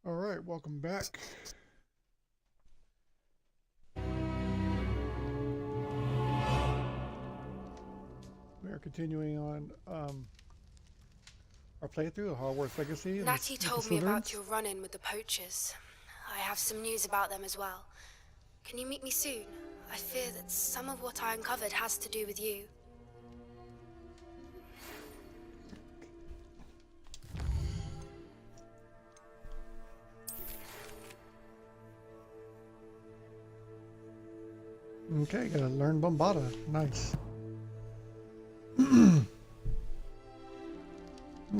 All right, welcome back. We are continuing on our playthrough of Hogwarts Legacy. Natty with told the me about Slytherins. your run-in with the poachers. I have some news about them as well. Can you meet me soon? I fear that some of what I uncovered has to do with you. Okay, gotta learn Bombada. Nice.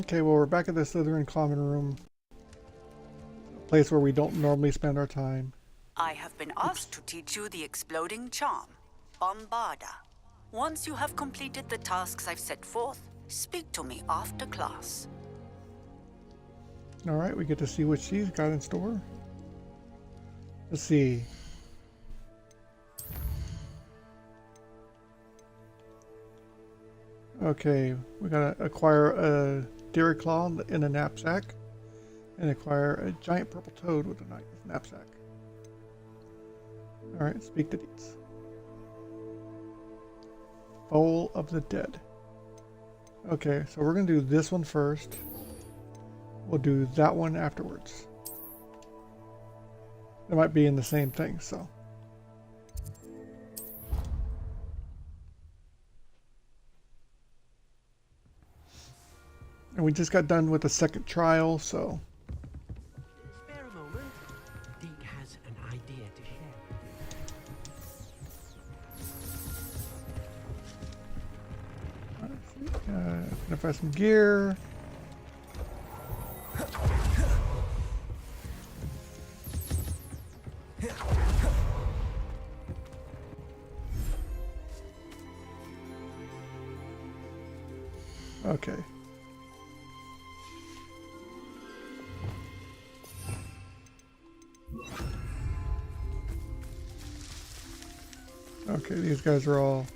Okay, well, we're back at the Slytherin common room, a place where we don't normally spend our time. I have been asked to teach you the exploding charm, Bombarda. Once you have completed the tasks I've set forth, speak to me after class. All right, we get to see what she's got in store. Let's see. Okay, we gotta acquire a Dairy Claw in a knapsack, and acquire a giant purple toad with a knapsack. All right, speak the deeds. Bowl of the Dead. Okay, so we're gonna do this one first. We'll do that one afterwards. They might be in the same thing, so. And we just got done with the second trial, so. Spare a moment. Deke has an idea to share. Gonna find some gear. Okay. Okay, these guys are all.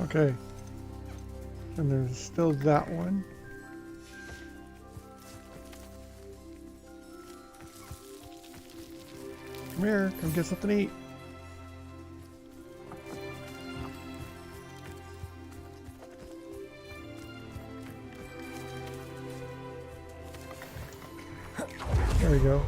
Okay. And there's still that one. Come here, come get something to eat. There we go.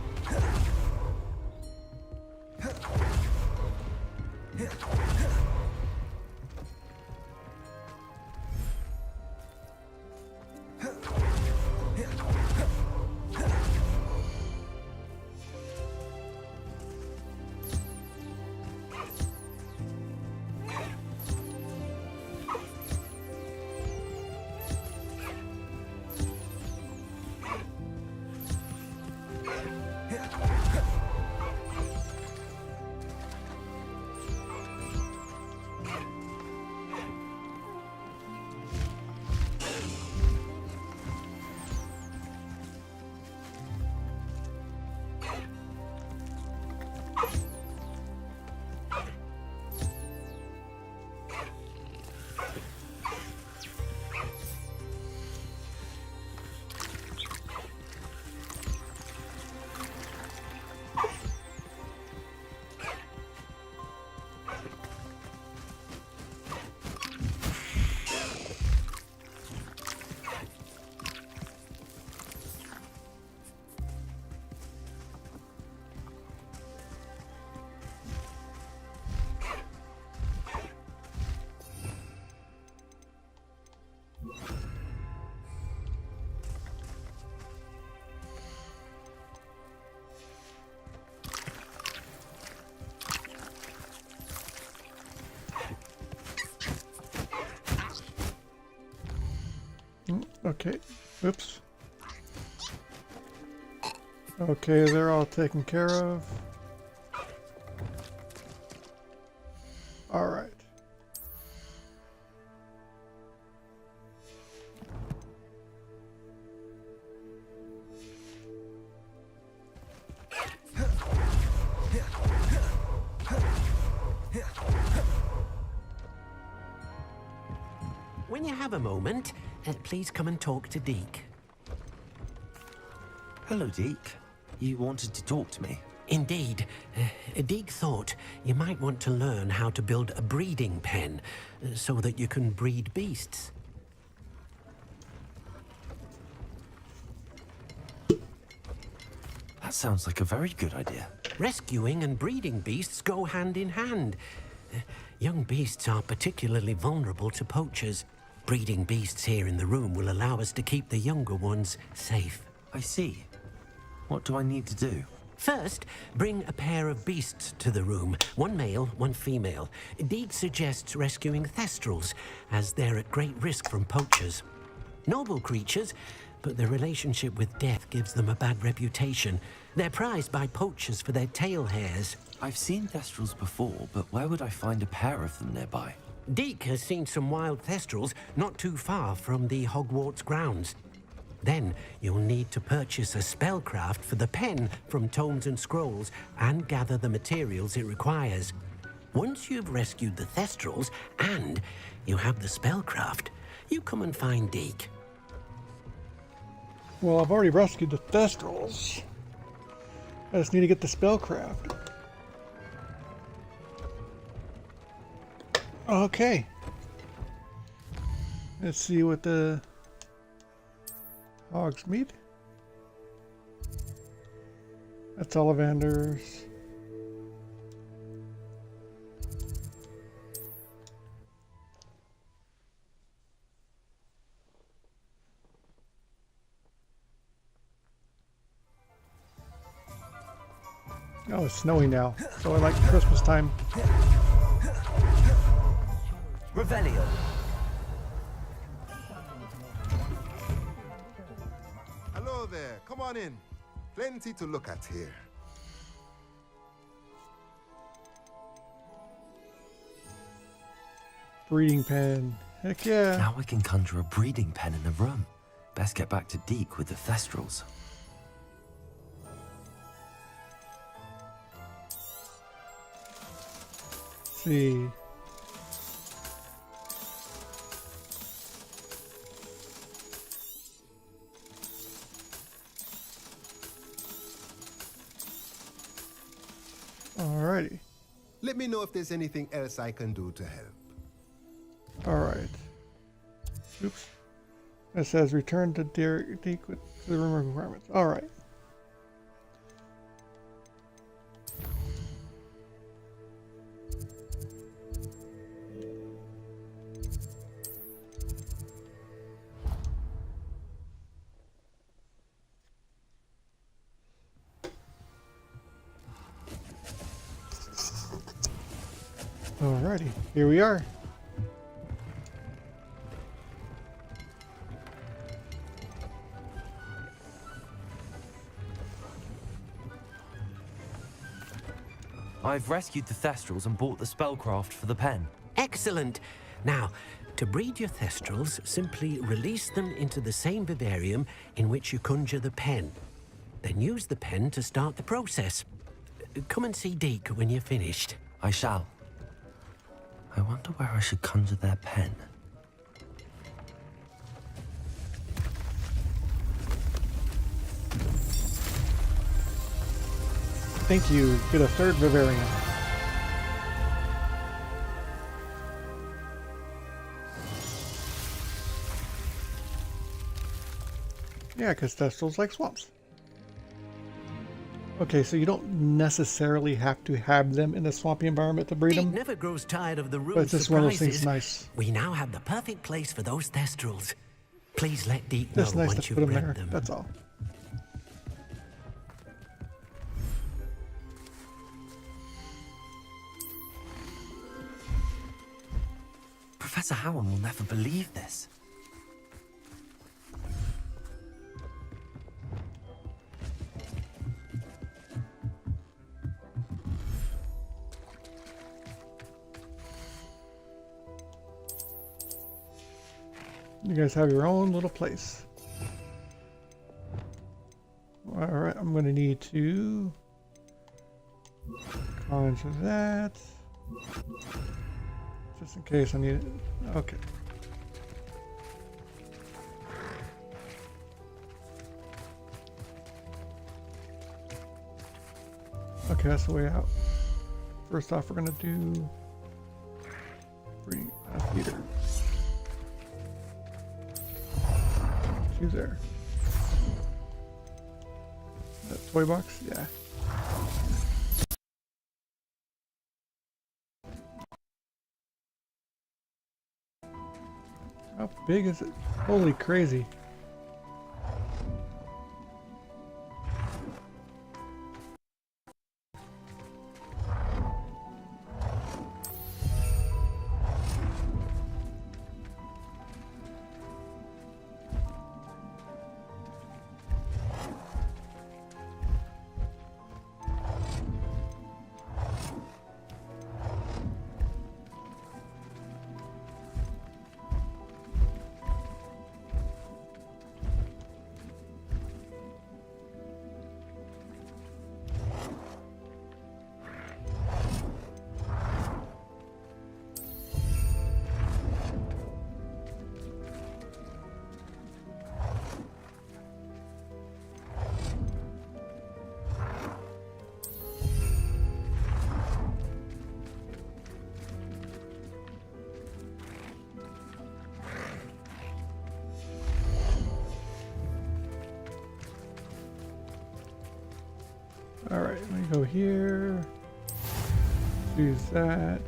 Okay. Oops. Okay, they're all taken care of. All right. When you have a moment, please come and talk to Deke. Hello, Deke. You wanted to talk to me? Indeed. Deke thought you might want to learn how to build a breeding pen so that you can breed beasts. That sounds like a very good idea. Rescuing and breeding beasts go hand in hand. Young beasts are particularly vulnerable to poachers. Breeding beasts here in the room will allow us to keep the younger ones safe. I see. What do I need to do? First, bring a pair of beasts to the room. One male, one female. Deke suggests rescuing thestrals, as they're at great risk from poachers. Noble creatures, but their relationship with death gives them a bad reputation. They're prized by poachers for their tail hairs. I've seen thestrals before, but where would I find a pair of them nearby? Deke has seen some wild thestrals not too far from the Hogwarts grounds. Then you'll need to purchase a spellcraft for the pen from Tomes and Scrolls and gather the materials it requires. Once you've rescued the thestrals and you have the spellcraft, you come and find Deke. Well, I've already rescued the thestrals. I just need to get the spellcraft. Okay. Let's see what the hogs meat. That's Ollivander's. Oh, it's snowing now, so I like Christmas time. Revelio. Hello there, come on in. Plenty to look at here. Breeding pen. Heck yeah. Now I can conjure a breeding pen in the room. Best get back to Deke with the thestrals. See. Alrighty. Let me know if there's anything else I can do to help. Alright. Oops. It says return to Deke with the room requirements. Alright. Alrighty, here we are. I've rescued the thestrals and bought the spellcraft for the pen. Excellent. Now, to breed your thestrals, simply release them into the same vivarium in which you conjure the pen. Then use the pen to start the process. Come and see Deke when you're finished. I shall. I wonder where I should conjure their pen. Thank you. Get a third Vivarium. Yeah, because Thestrals like swamps. Okay, so you don't necessarily have to have them in a swampy environment to breed Deke them. never grows tired of the room But it's just one of those surprises. things nice. We now have the perfect place for those thestrals. Please let Deke know Just nice once to put you've them bred there. them. That's all. Professor Howard will never believe this. You guys have your own little place. Alright, I'm going to need to conjure that. Just in case I need it. Okay. Okay, that's the way out. First off, we're going to do breeding feeder. Two there. That toy box? Yeah. How big is it? Holy crazy. Alright, let me go here. Use that.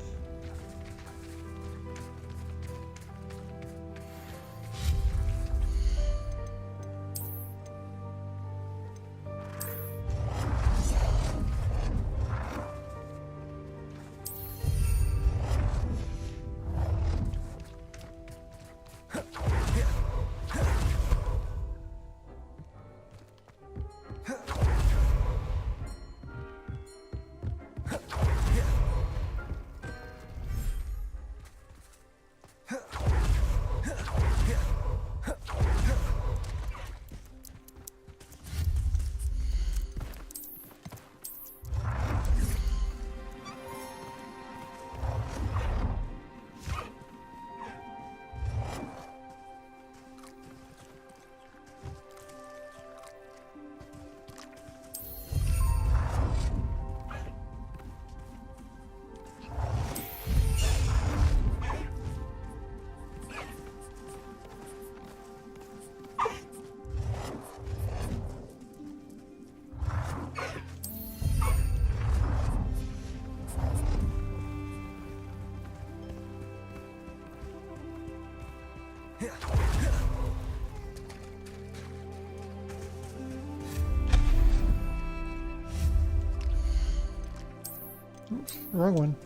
Oops, wrong one.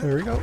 There we go.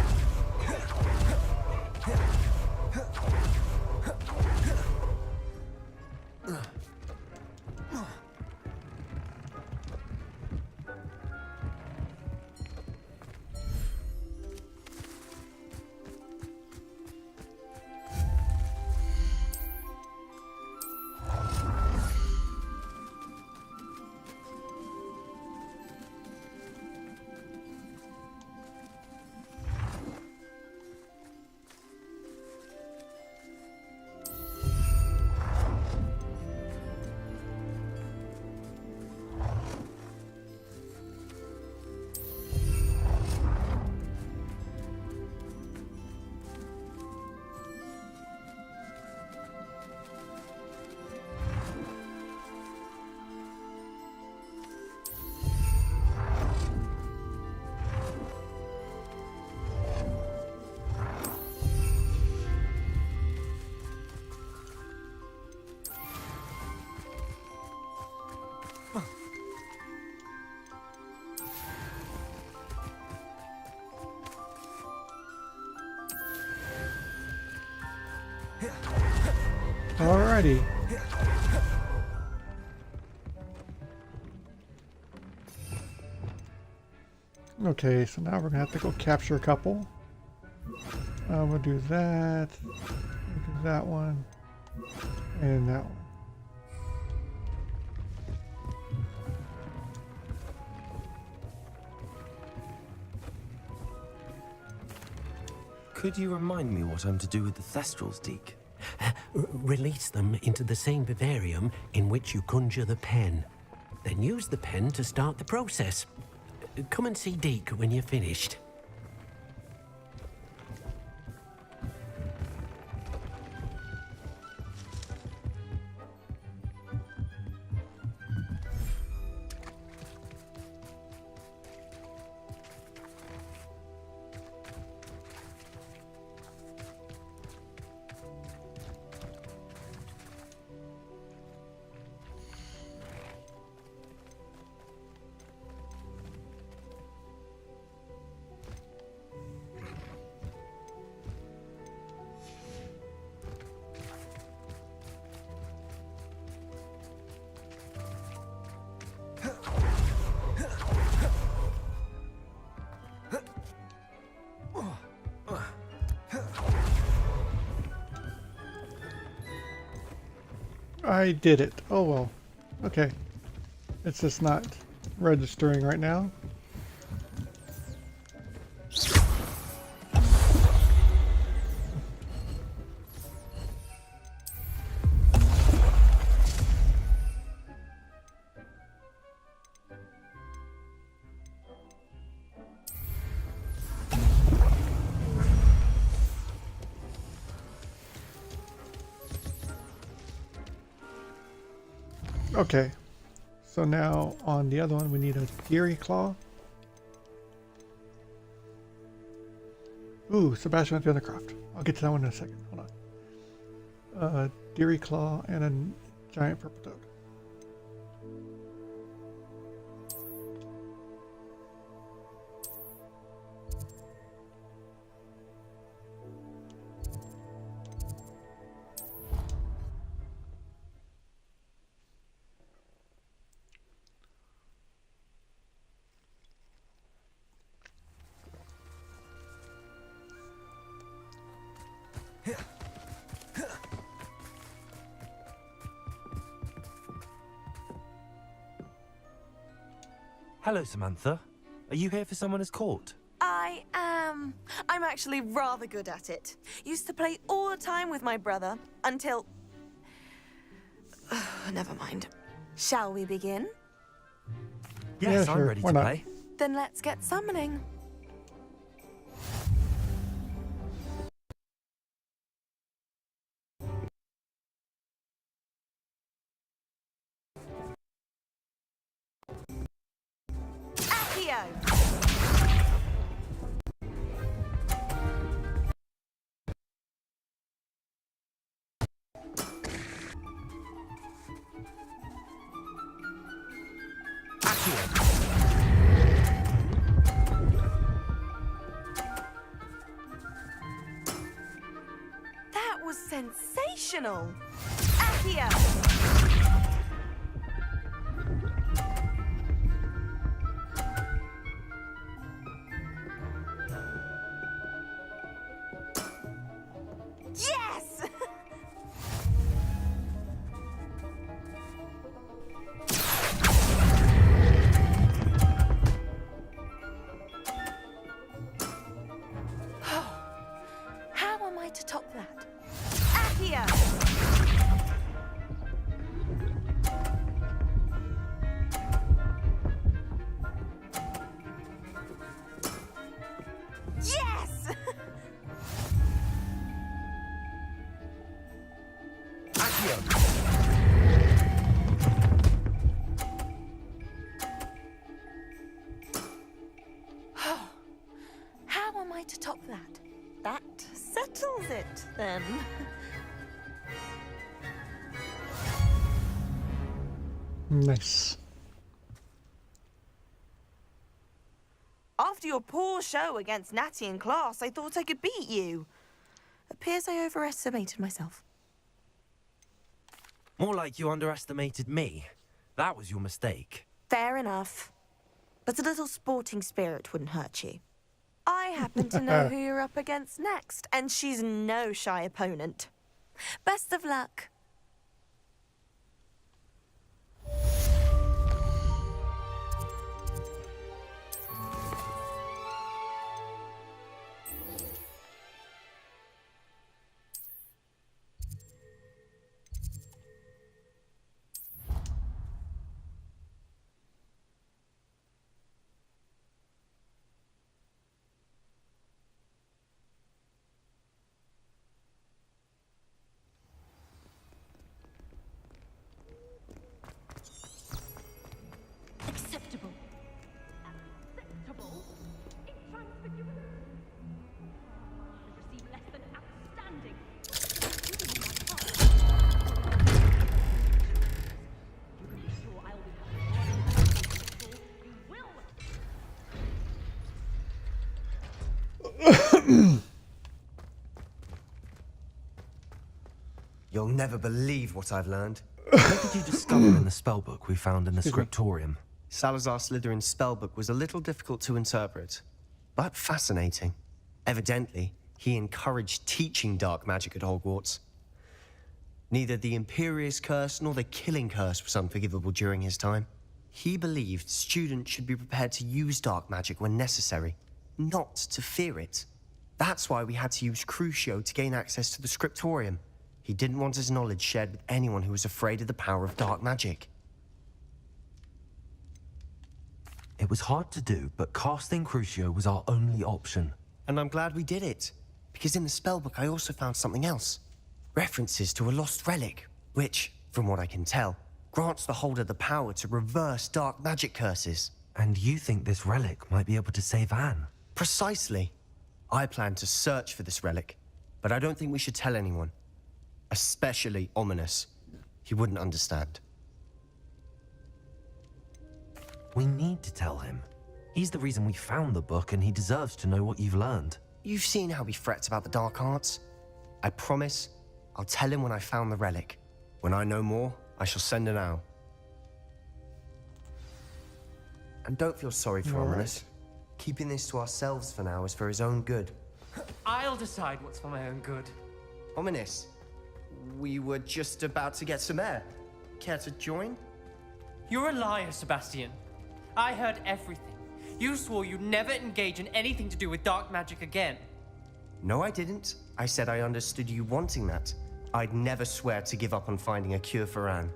Alrighty. Okay, so now we're gonna have to go capture a couple. We'll do that. We'll do that one. And that one. Could you remind me what I'm to do with the Thestrals, Deke? Release them into the same vivarium in which you conjure the pen. Then use the pen to start the process. Come and see Deke when you're finished. I did it. Oh well. Okay. It's just not registering right now. Okay, so now on the other one we need a Geary Claw. Ooh, Sebastian went to the other craft. I'll get to that one in a second. Hold on. Deary Claw and a giant purple toad. Hello, Samantha. Are you here for Summoner's Court? I am. I'm actually rather good at it. Used to play all the time with my brother until... Never mind. Shall we begin? Yes, Yeah, I'm sure. ready Why to not? play. Then let's get summoning. Accio! That was sensational! Accio! Yes! How am I to top that? Accio! Yes! How am I to top that? That settles it, then. Nice. After your poor show against Natty in class, I thought I could beat you. Appears I overestimated myself. More like you underestimated me. That was your mistake. Fair enough. But a little sporting spirit wouldn't hurt you. I happen to know who you're up against next, and she's no shy opponent. Best of luck. Acceptable. Acceptable? Intransfigurable. Receive less than outstanding. You can be sure I'll be happy. You will. You'll never believe what I've learned. What did you discover in the spellbook we found in the scriptorium? Salazar Slytherin's spellbook was a little difficult to interpret, but fascinating. Evidently, he encouraged teaching dark magic at Hogwarts. Neither the Imperious Curse nor the Killing Curse was unforgivable during his time. He believed students should be prepared to use dark magic when necessary, not to fear it. That's why we had to use Crucio to gain access to the scriptorium. He didn't want his knowledge shared with anyone who was afraid of the power of dark magic. It was hard to do, but casting Crucio was our only option. And I'm glad we did it, because in the spellbook I also found something else. References to a lost relic, which, from what I can tell, grants the holder the power to reverse dark magic curses. And you think this relic might be able to save Anne? Precisely. I plan to search for this relic, but I don't think we should tell anyone. Especially Ominous. He wouldn't understand. We need to tell him. He's the reason we found the book, and he deserves to know what you've learned. You've seen how he frets about the dark arts. I promise, I'll tell him when I found the relic. When I know more, I shall send an owl. And don't feel sorry for Ominous. Keeping this to ourselves for now is for his own good. I'll decide what's for my own good. Ominous, we were just about to get some air. Care to join? You're a liar, Sebastian. I heard everything. You swore you'd never engage in anything to do with dark magic again. No, I didn't. I said I understood you wanting that. I'd never swear to give up on finding a cure for Anne.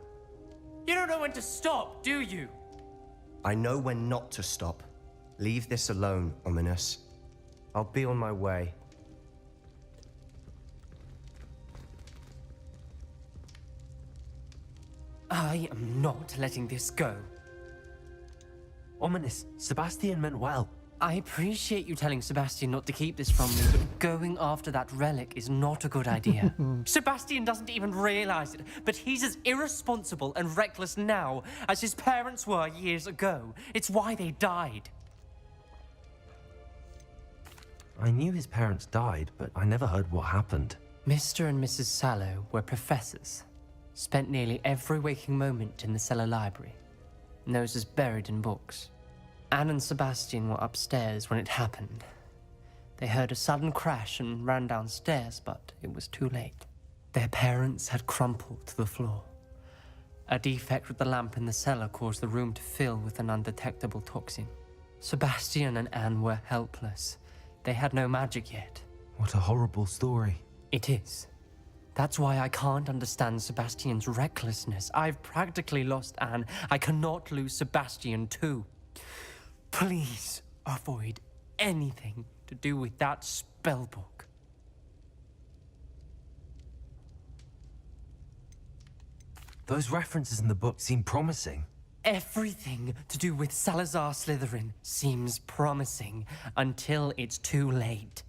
You don't know when to stop, do you? I know when not to stop. Leave this alone, Ominous. I'll be on my way. I am not letting this go. Ominous, Sebastian meant well. I appreciate you telling Sebastian not to keep this from me, but going after that relic is not a good idea. Sebastian doesn't even realize it, but he's as irresponsible and reckless now as his parents were years ago. It's why they died. I knew his parents died, but I never heard what happened. Mr. and Mrs. Sallow were professors. Spent nearly every waking moment in the cellar library. Noses buried in books. Anne and Sebastian were upstairs when it happened. They heard a sudden crash and ran downstairs, but it was too late. Their parents had crumpled to the floor. A defect with the lamp in the cellar caused the room to fill with an undetectable toxin. Sebastian and Anne were helpless. They had no magic yet. What a horrible story. It is. That's why I can't understand Sebastian's recklessness. I've practically lost Anne. I cannot lose Sebastian too. Please avoid anything to do with that spellbook. Those references in the book seem promising. Everything to do with Salazar Slytherin seems promising until it's too late.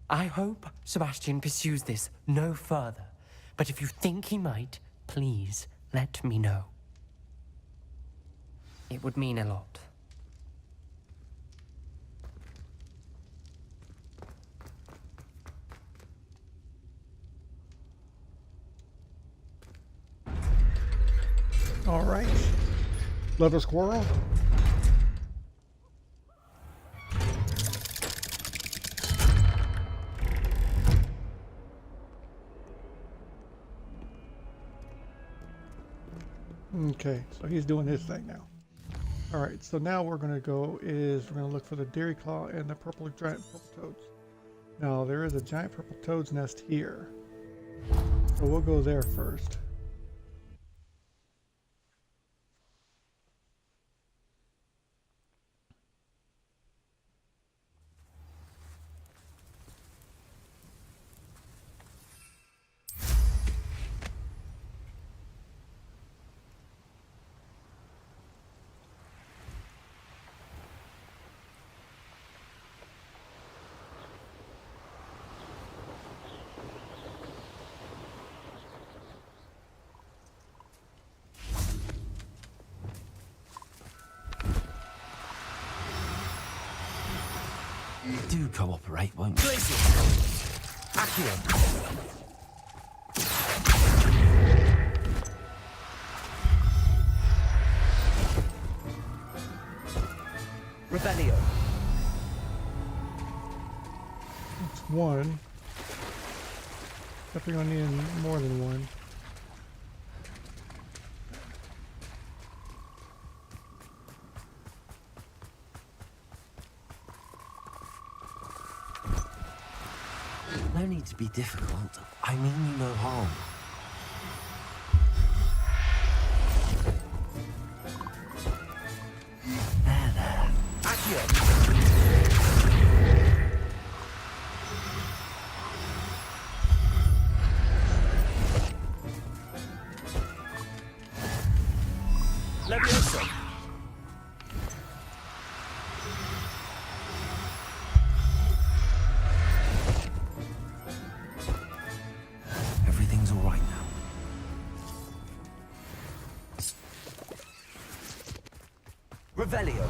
I hope Sebastian pursues this no further, but if you think he might, please let me know. It would mean a lot. Leather squirrel? Okay, so he's doing his thing now. Alright, so now we're going to go we're going to look for the Dairy Claw and the giant purple toads. Now, there is a giant purple toad's nest here. So we'll go there first. Do cooperate, won't you? Accio. Rebellio. That's one. Definitely gonna need more than one. No need to be difficult. I mean you no harm. There. Accio. Levioso. Everything's all right now. Revelio.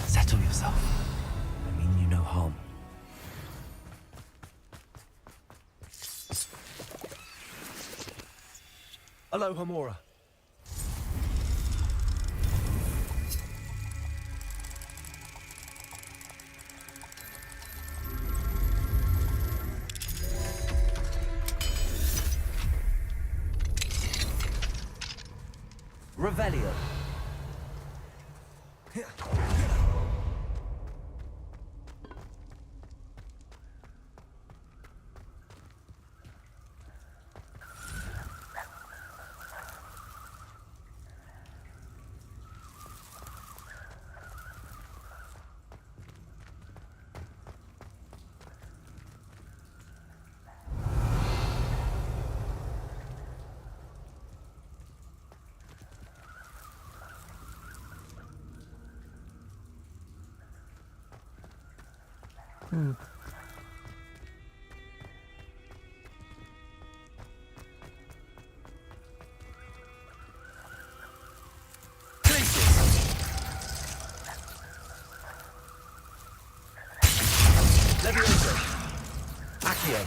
Settle yourself. I mean you no harm. Aloha Mora. Revelio. Levioso. Accio.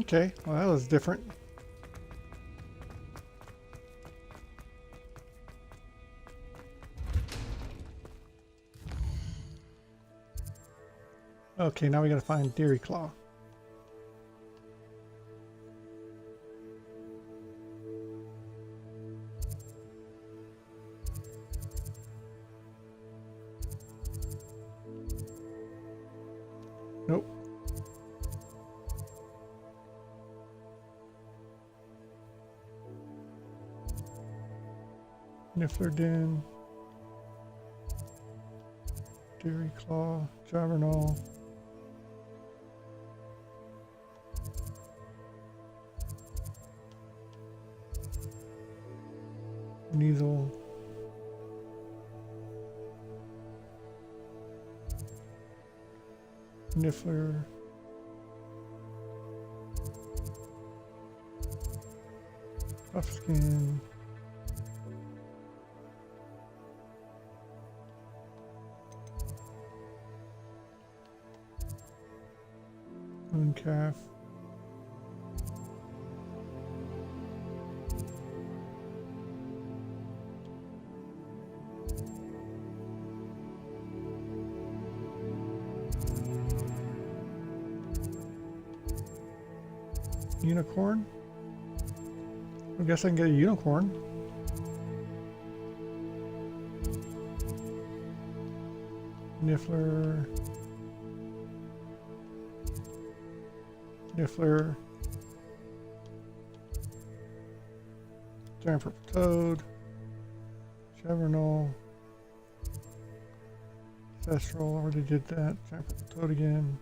Okay, well that was different. Okay, now we gotta find Dairy Claw. Nope. Niffler Den. Dairy Claw. Javernal. Neasel. Niffler. Puffskin. Mooncalf. Unicorn? I guess I can get a unicorn. Niffler. Niffler. Giant purple toad. Javernal. Thestral, already did that. Giant purple toad again.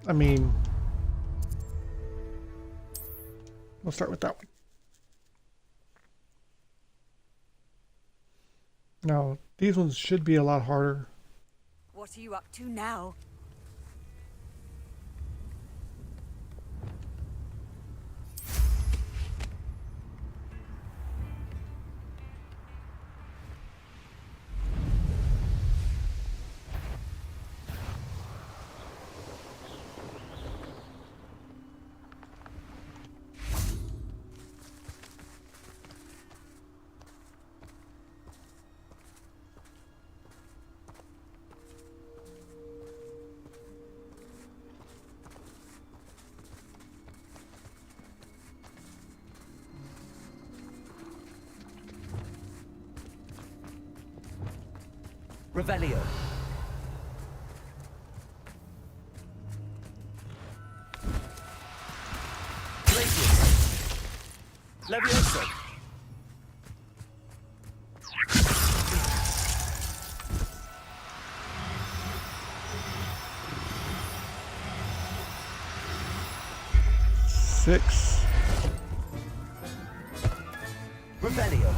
I mean, we'll start with that one. Now, these ones should be a lot harder. What are you up to now? Revelio. Glacius. Levioso. Six. Revelio.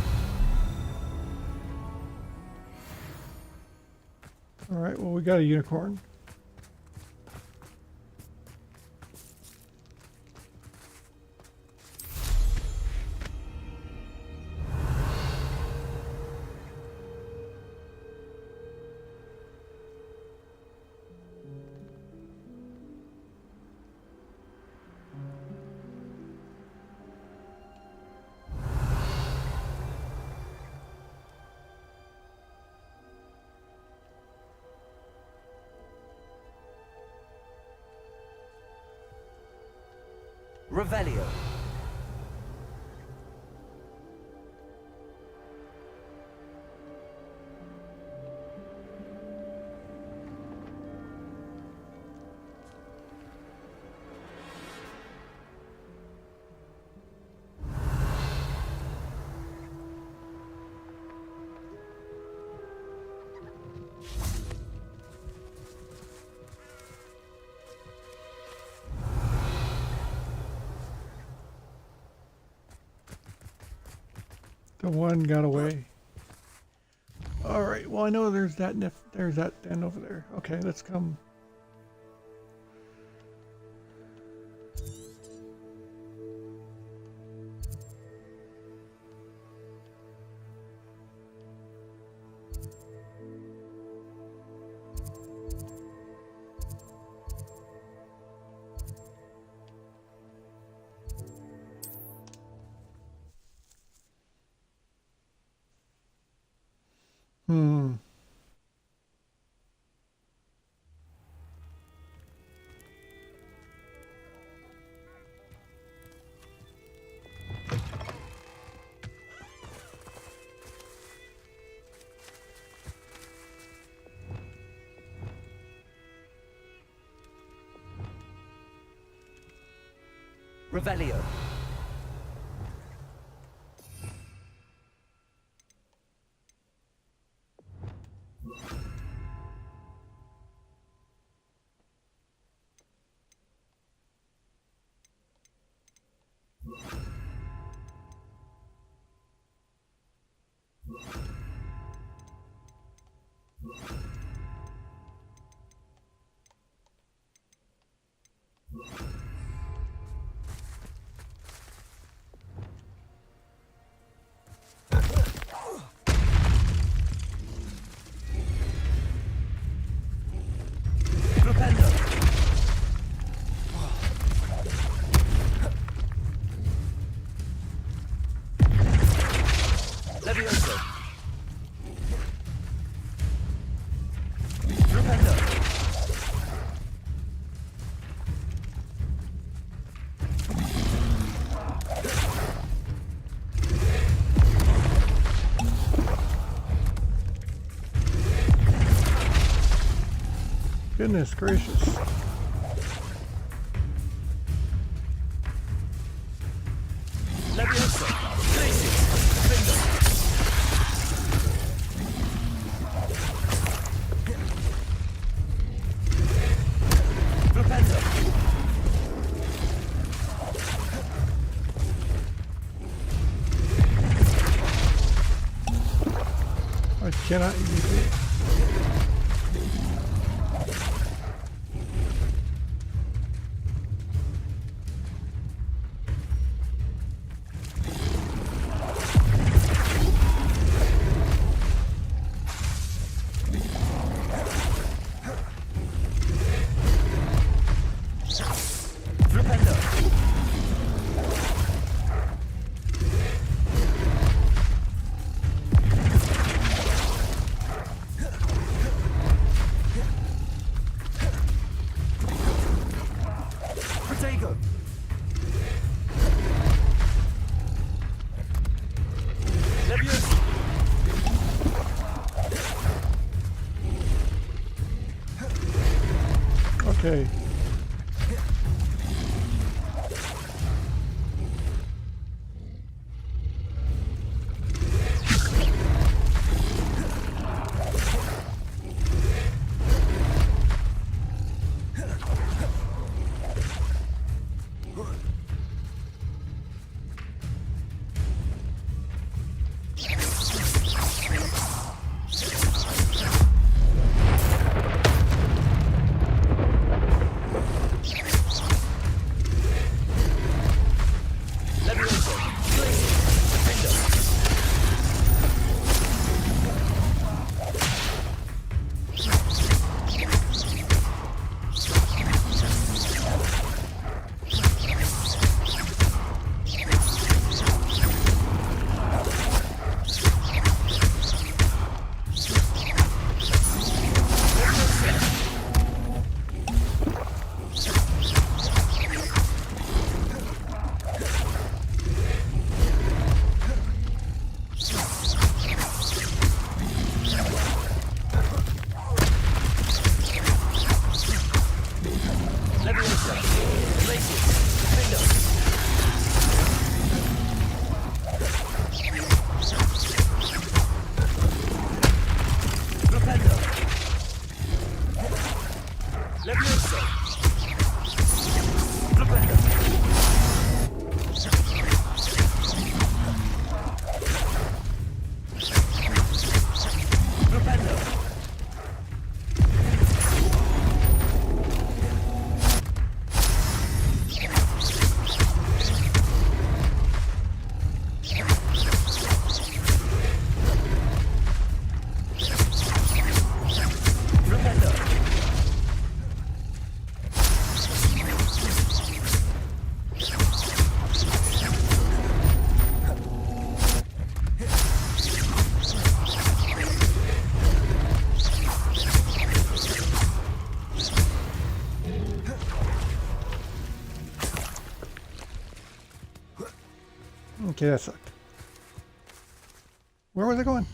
Alright, well, we got a unicorn. Revelio. The one got away. All right. Well, I know there's that den over there. Okay, let's come. Revelio. Levioso. Rependo. Goodness gracious. Levioso. Places. Finger. I cannot use it. Okay. Okay, that sucked. Where was I going?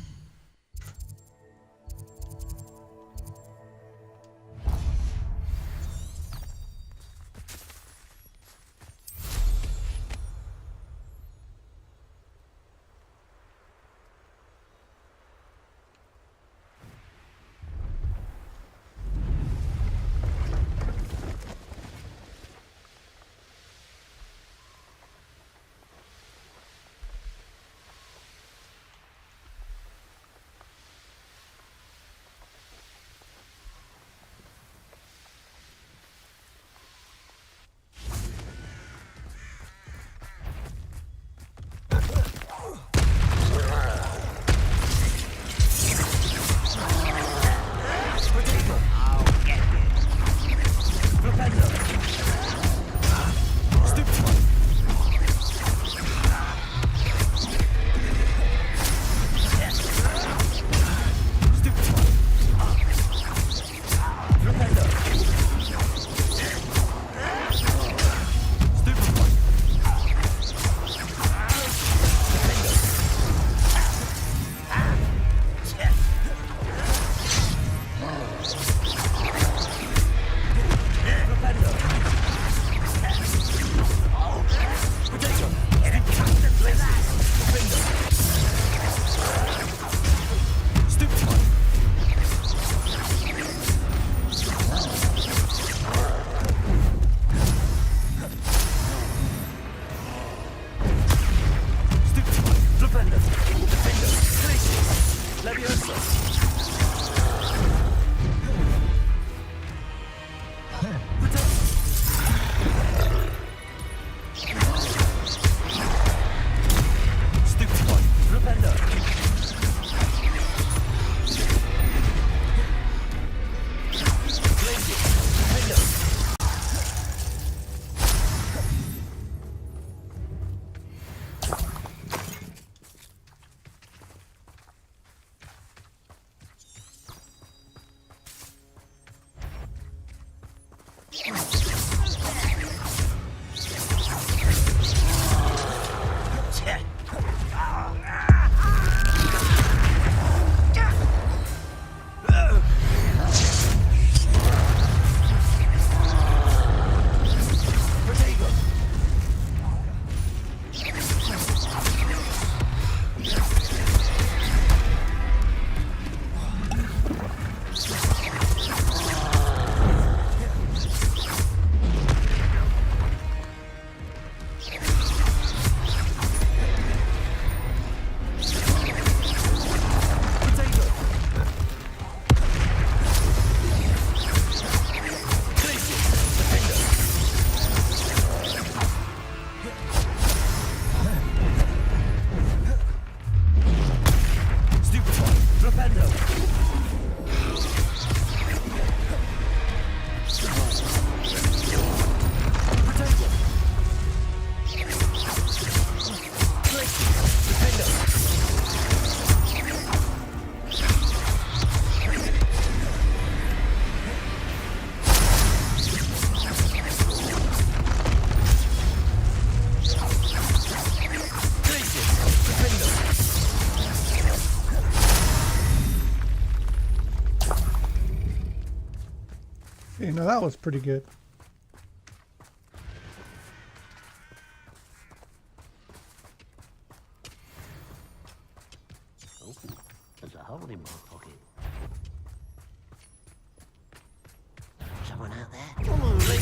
You know, that was pretty good. Oh, there's a hole in my pocket. Someone out there? Come on, little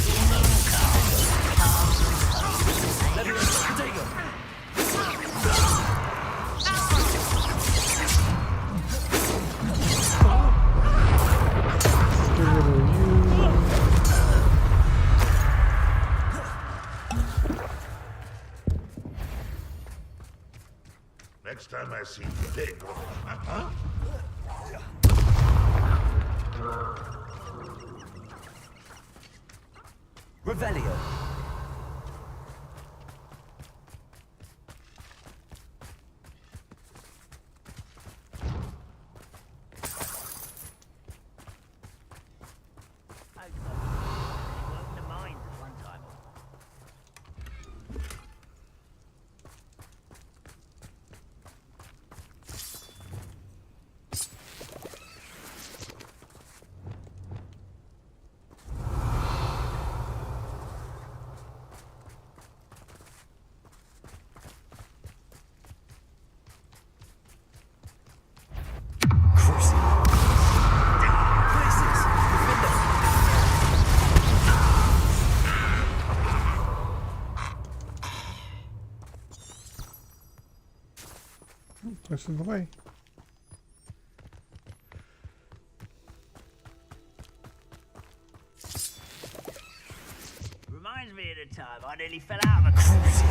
Next time I see you, big one. Huh? Revelio. This is the way. Reminds me of the time I nearly fell out of a cruise.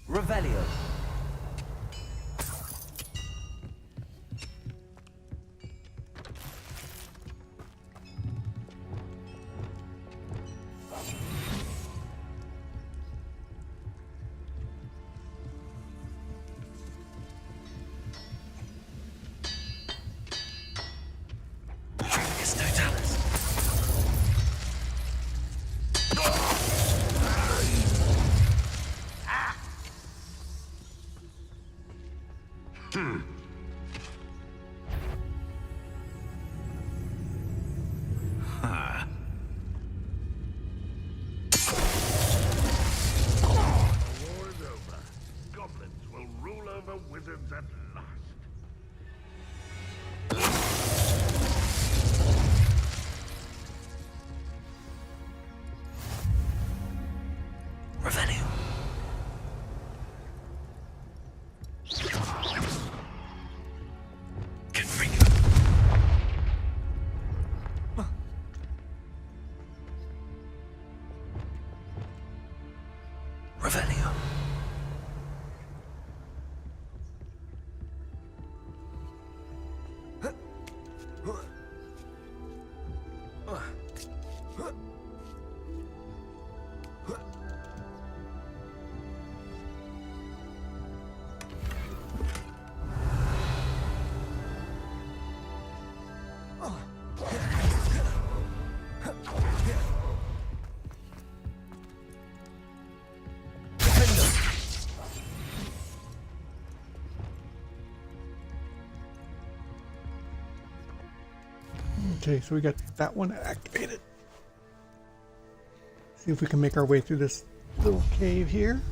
Revelio. Wizards at last. Revelio. Confringo. Revelio. Okay, so we got that one activated. See if we can make our way through this little cave here.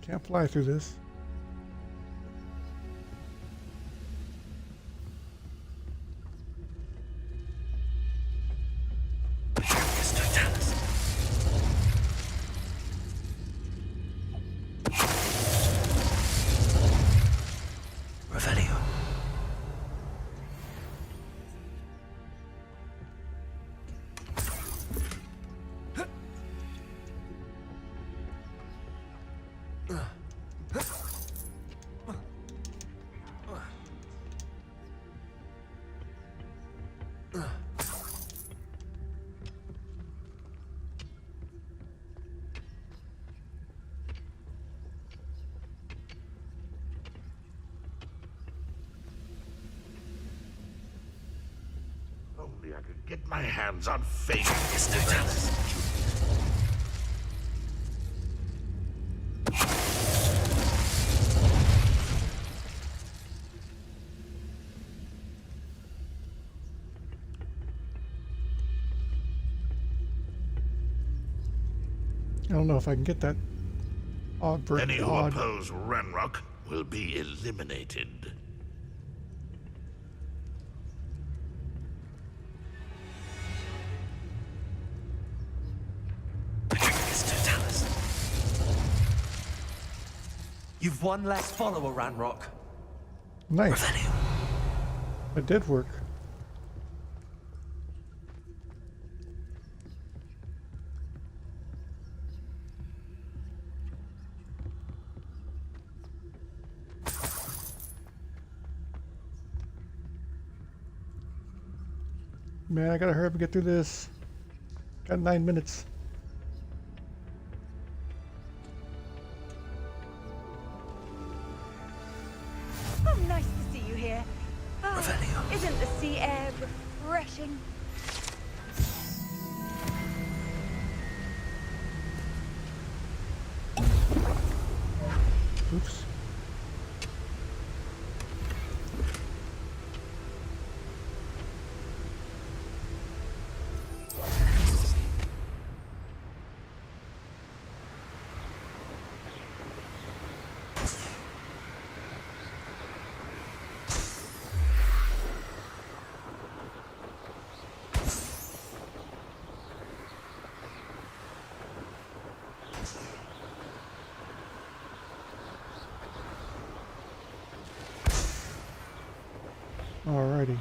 Can't fly through this. Only I could get my hands on fake. I don't know if I can get that odd Any who oppose Ranrock will be eliminated. You've one less follower, Ranrock. Nice. It did work. Man, I gotta hurry up and get through this. Got 9 minutes. Oh, nice to see you here. Oh, isn't the sea air refreshing? Oops. Alrighty.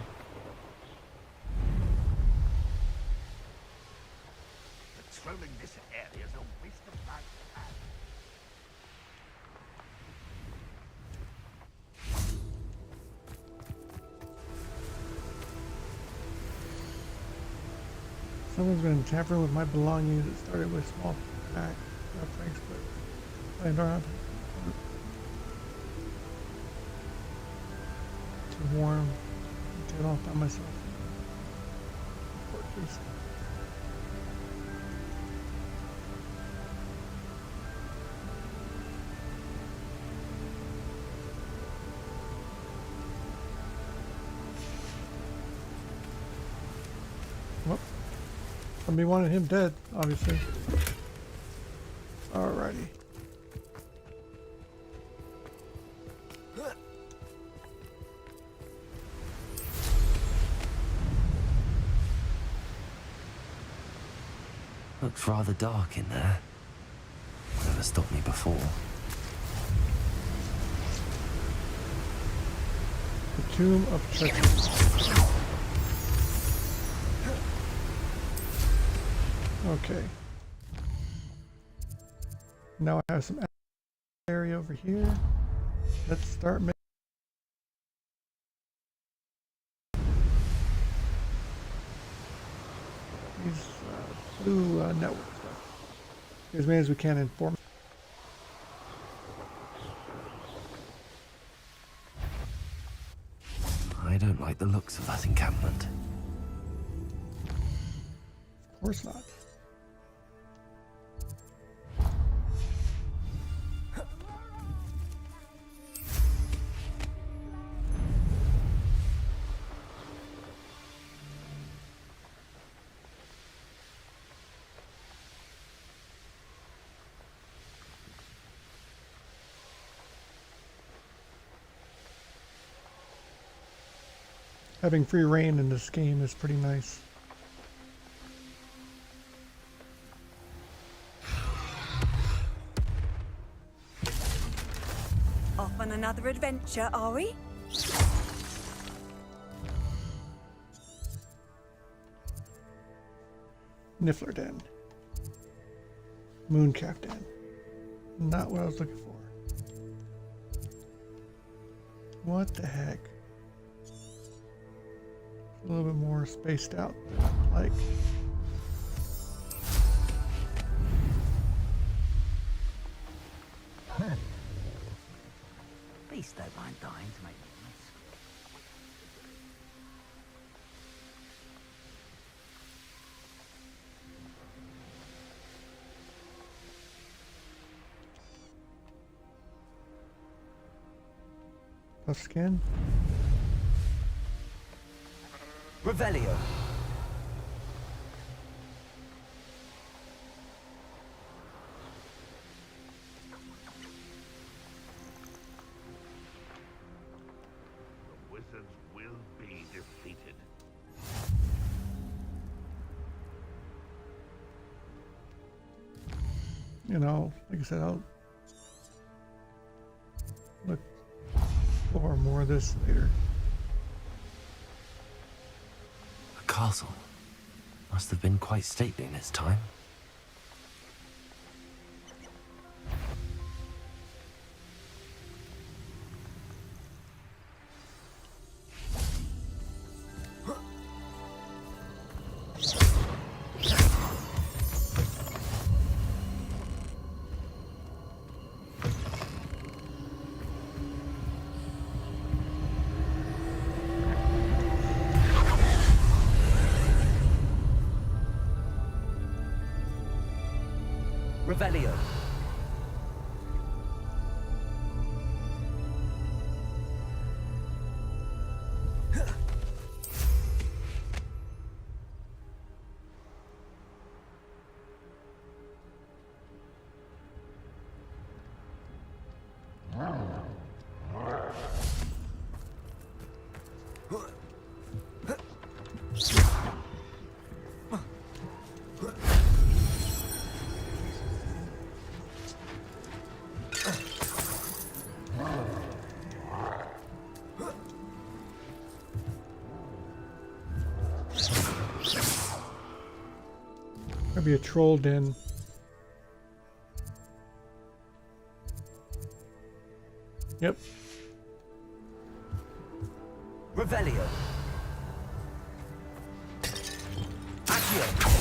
Patrolling this area is a waste of my time. Someone's been tampering with my belongings. It started with small pack pranks, but I don't have too warm until I found myself. Please. Well, somebody wanted him dead, obviously. Alrighty. Looks rather dark in there. Never stopped me before. The Tomb of Treasure. Okay. Now I have some area over here. Let's start making these blue network stuff. As many as we can inform. I don't like the looks of that encampment. Of course not. Having free reign in this game is pretty nice. Off on another adventure, are we? Niffler Den. Mooncalf Den. Not what I was looking for. What the heck? A little bit more spaced out than I'd like. Beast don't mind dying to make noise. Tough skin. Revelio. The wizards will be defeated. You know, like I said, I'll look for more of this later. The castle must have been quite stately in its time. Revelio. Maybe a troll den. Yep. Revelio. Accio.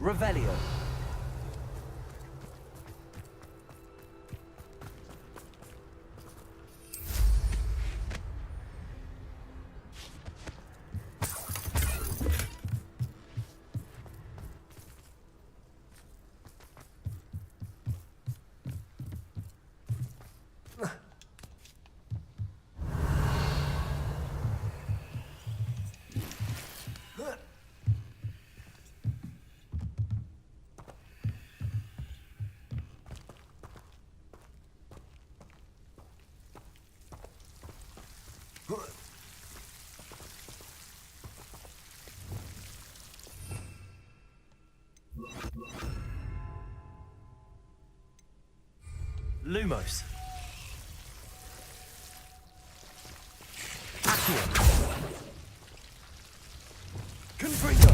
Revelio. Lumos. Accio. Confringo.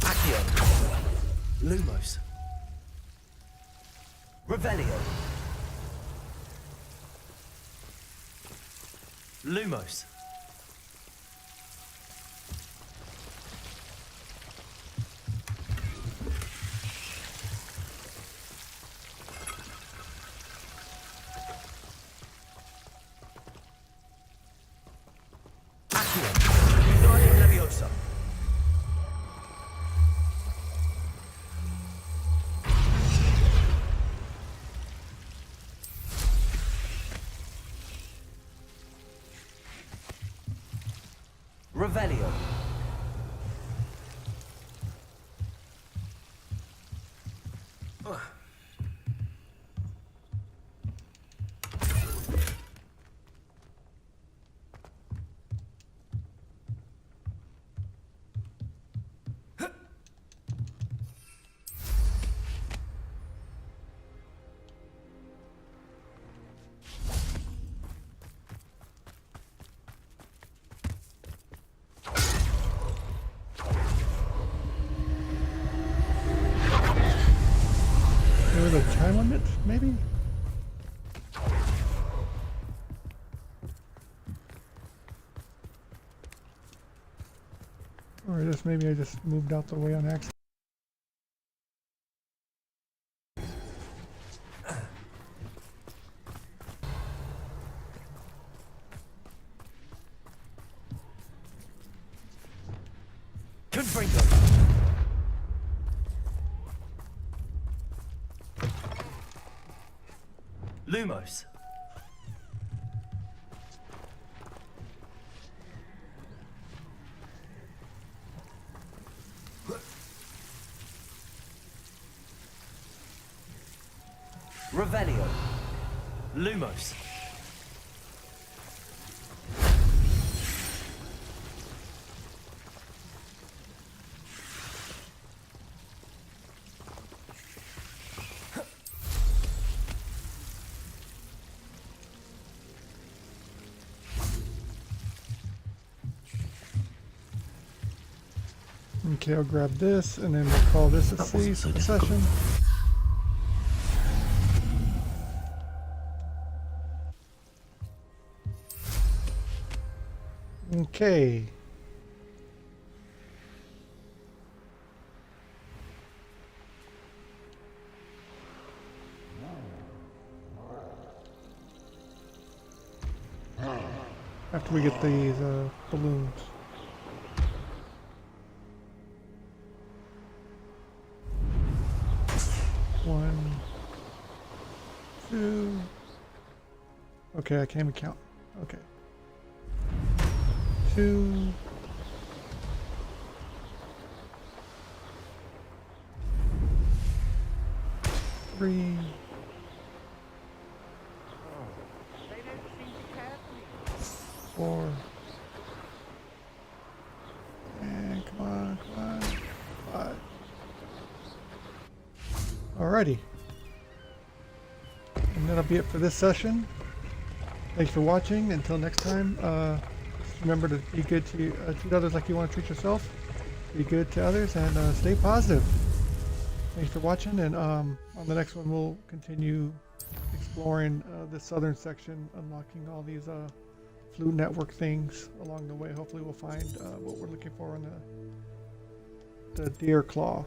Accio. Lumos. Revelio. Lumos. Revelio. There was a time limit, maybe? Or just maybe I just moved out the way on accident. Confringo. Lumos. Revelio. Lumos. Okay, I'll grab this and then we'll call this a session. Okay. After we get these balloons. One, two. Okay, I can't even count. Okay. 2. 3. They don't seem to 4. And come on, come on. 5. Alrighty. And that'll be it for this session. Thanks for watching. Until next time, just remember to be good to treat others like you want to treat yourself. Be good to others and stay positive. Thanks for watching, and on the next one we'll continue exploring the southern section, unlocking all these flute network things along the way. Hopefully we'll find what we're looking for in the deer claw.